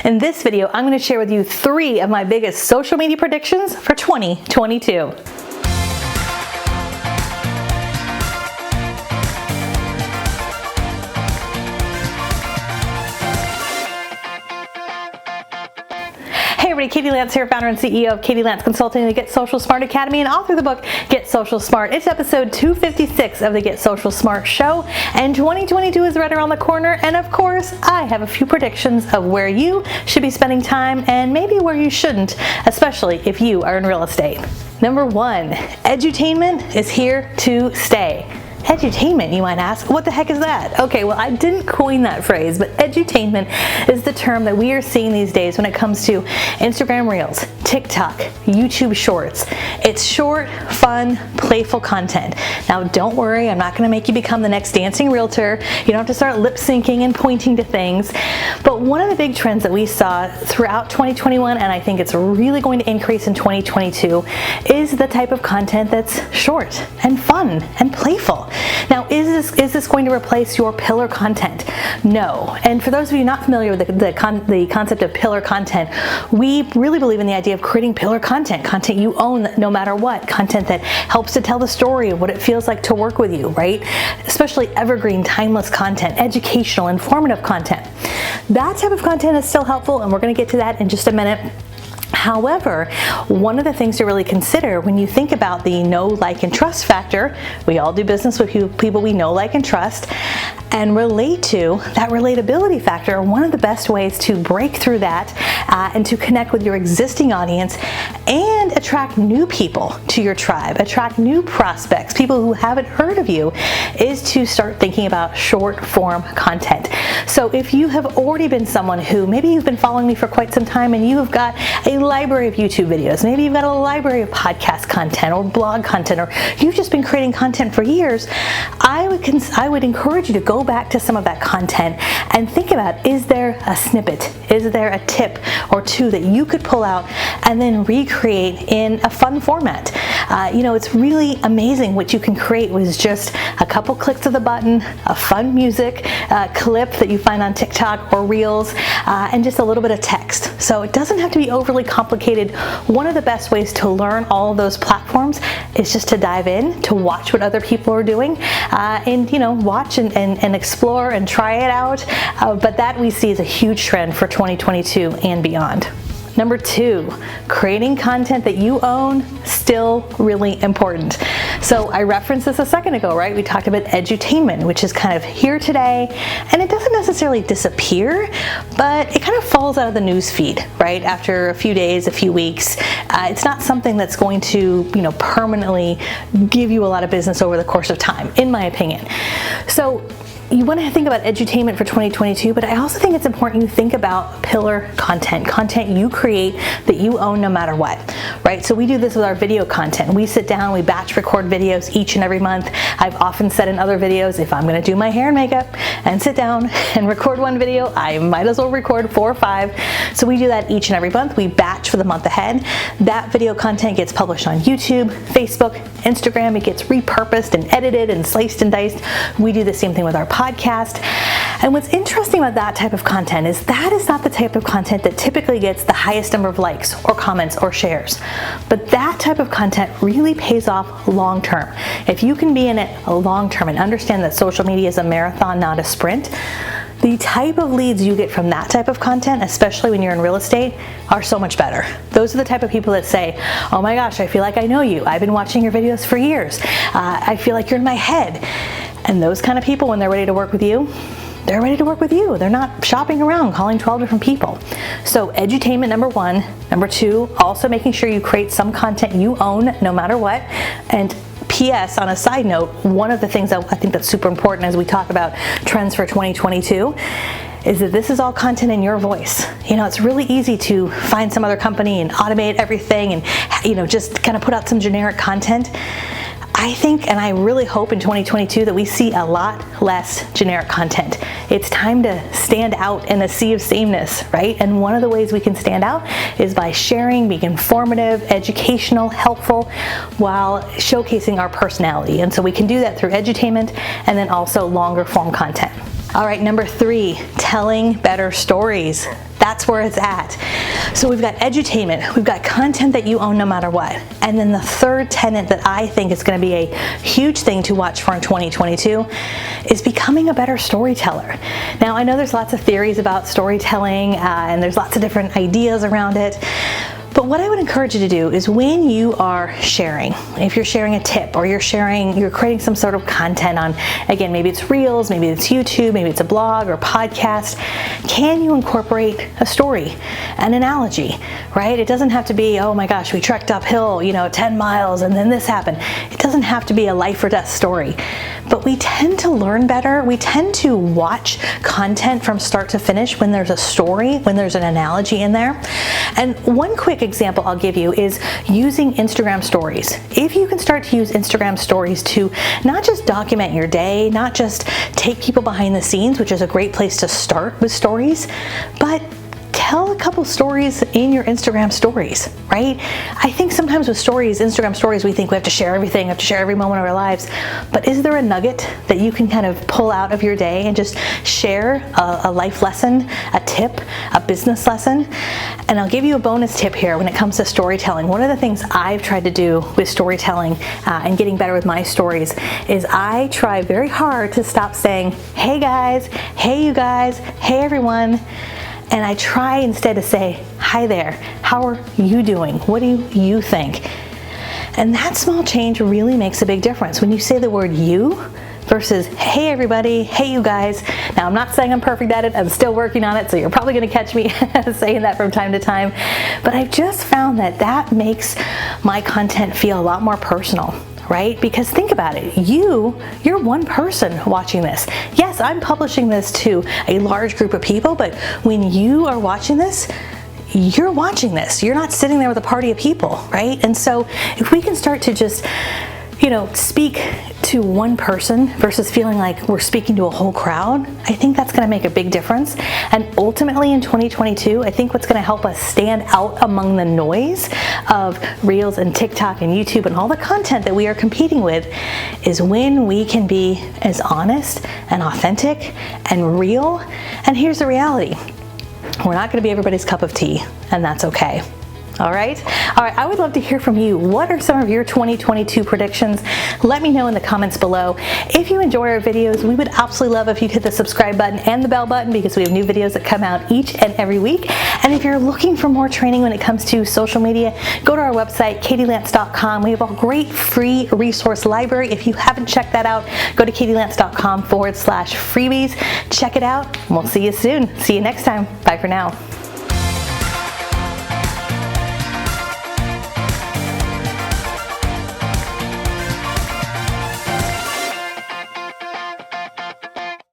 In this video, I'm going to share with you 3 of my biggest social media predictions for 2022. Hey everybody, Katie Lance here, founder and CEO of Katie Lance Consulting and the Get Social Smart Academy and author of the book Get Social Smart. It's episode 256 of the Get Social Smart show, and 2022 is right around the corner, and of course I have a few predictions of where you should be spending time and maybe where you shouldn't, especially if you are in real estate. Number 1, edutainment is here to stay. Edutainment, you might ask. What the heck is that? Okay, well, I didn't coin that phrase, but edutainment is the term that we are seeing these days when it comes to Instagram Reels, TikTok, YouTube Shorts. It's short, fun, playful content. Now, don't worry, I'm not going to make you become the next dancing realtor. You don't have to start lip syncing and pointing to things. But one of the big trends that we saw throughout 2021, and I think it's really going to increase in 2022, is the type of content that's short and fun and playful. Now, is this going to replace your pillar content? No. And for those of you not familiar with the concept of pillar content, we really believe in the idea of creating pillar content you own no matter what, content that helps to tell the story of what it feels like to work with you, right? Especially evergreen, timeless content, educational, informative content. That type of content is still helpful, and we're going to get to that in just a minute. However, one of the things to really consider when you think about the know, like, and trust factor, we all do business with people we know, like, and trust, and relate to that relatability factor. One of the best ways to break through that and to connect with your existing audience and attract new people to your tribe, attract new prospects, people who haven't heard of you, is to start thinking about short form content. So if you have already been someone who, maybe you've been following me for quite some time and you have got a library of YouTube videos, maybe you've got a library of podcast content or blog content, or you've just been creating content for years, I would encourage you to go back to some of that content and think about, is there a snippet, is there a tip or two that you could pull out and then recreate in a fun format? It's really amazing what you can create with just a couple clicks of the button, a fun music clip that you find on TikTok or Reels, and just a little bit of text. So it doesn't have to be overly complicated. One of the best ways to learn all of those platforms is just to dive in, to watch what other people are doing, and watch and explore and try it out. But that we see is a huge trend for 2022 and beyond. Number 2, creating content that you own, still really important. So I referenced this a second ago, right? We talked about edutainment, which is kind of here today, and it doesn't necessarily disappear, but it kind of falls out of the news feed, right? After a few days, a few weeks. It's not something that's going to, permanently give you a lot of business over the course of time, in my opinion. So you want to think about edutainment for 2022, but I also think it's important you think about pillar content you create that you own no matter what, right? So we do this with our video content. We sit down, we batch record videos each and every month. I've often said in other videos, if I'm going to do my hair and makeup and sit down and record one video, I might as well record 4 or 5. So we do that each and every month. We batch for the month ahead. That video content gets published on YouTube, Facebook, Instagram. It gets repurposed and edited and sliced and diced. We do the same thing with our podcast. And what's interesting about that type of content is that is not the type of content that typically gets the highest number of likes or comments or shares. But that type of content really pays off long term. If you can be in it long term and understand that social media is a marathon, not a sprint, the type of leads you get from that type of content, especially when you're in real estate, are so much better. Those are the type of people that say, oh my gosh, I feel like I know you. I've been watching your videos for years. I feel like you're in my head. And those kind of people, when they're ready to work with you, they're ready to work with you. They're not shopping around, calling 12 different people. So edutainment, number 1. Number 2, also making sure you create some content you own no matter what. And P.S. on a side note, one of the things that I think that's super important as we talk about trends for 2022 is that this is all content in your voice. It's really easy to find some other company and automate everything and, just kind of put out some generic content. I think, and I really hope in 2022 that we see a lot less generic content. It's time to stand out in a sea of sameness, right? And one of the ways we can stand out is by sharing, being informative, educational, helpful, while showcasing our personality. And so we can do that through edutainment and then also longer form content. All right, number 3, telling better stories. That's where it's at. So we've got edutainment, we've got content that you own no matter what. And then the third tenet that I think is going to be a huge thing to watch for in 2022 is becoming a better storyteller. Now, I know there's lots of theories about storytelling and there's lots of different ideas around it. But what I would encourage you to do is when you are sharing, if you're sharing a tip or you're creating some sort of content on, again, maybe it's Reels, maybe it's YouTube, maybe it's a blog or podcast, can you incorporate a story, an analogy, right? It doesn't have to be, oh my gosh, we trekked uphill, 10 miles and then this happened. It doesn't have to be a life or death story. But we tend to learn better. We tend to watch content from start to finish when there's a story, when there's an analogy in there. And one quick example I'll give you is using Instagram stories. If you can start to use Instagram stories to not just document your day, not just take people behind the scenes, which is a great place to start with stories, but tell a couple stories in your Instagram stories, right? I think sometimes with stories, Instagram stories, we think we have to share everything, we have to share every moment of our lives. But is there a nugget that you can kind of pull out of your day and just share a life lesson, a tip, a business lesson? And I'll give you a bonus tip here when it comes to storytelling. One of the things I've tried to do with storytelling and getting better with my stories is I try very hard to stop saying, hey guys, hey you guys, hey everyone. And I try instead to say, hi there, how are you doing? What do you think? And that small change really makes a big difference. When you say the word you versus hey everybody, hey you guys. Now I'm not saying I'm perfect at it, I'm still working on it, so you're probably gonna catch me saying that from time to time. But I've just found that makes my content feel a lot more personal. Right? Because think about it, you're one person watching this. Yes, I'm publishing this to a large group of people, but when you are watching this, you're watching this. You're not sitting there with a party of people, right? And so if we can start to just, speak to one person versus feeling like we're speaking to a whole crowd, I think that's gonna make a big difference. And ultimately in 2022, I think what's gonna help us stand out among the noise of Reels and TikTok and YouTube and all the content that we are competing with is when we can be as honest and authentic and real. And here's the reality. We're not gonna be everybody's cup of tea, and that's okay. All right, I would love to hear from you. What are some of your 2022 predictions? Let me know in the comments below. If you enjoy our videos, we would absolutely love if you'd hit the subscribe button and the bell button because we have new videos that come out each and every week. And if you're looking for more training when it comes to social media, go to our website, katielance.com. We have a great free resource library. If you haven't checked that out, go to katielance.com/freebies. Check it out, and we'll see you soon. See you next time. Bye for now.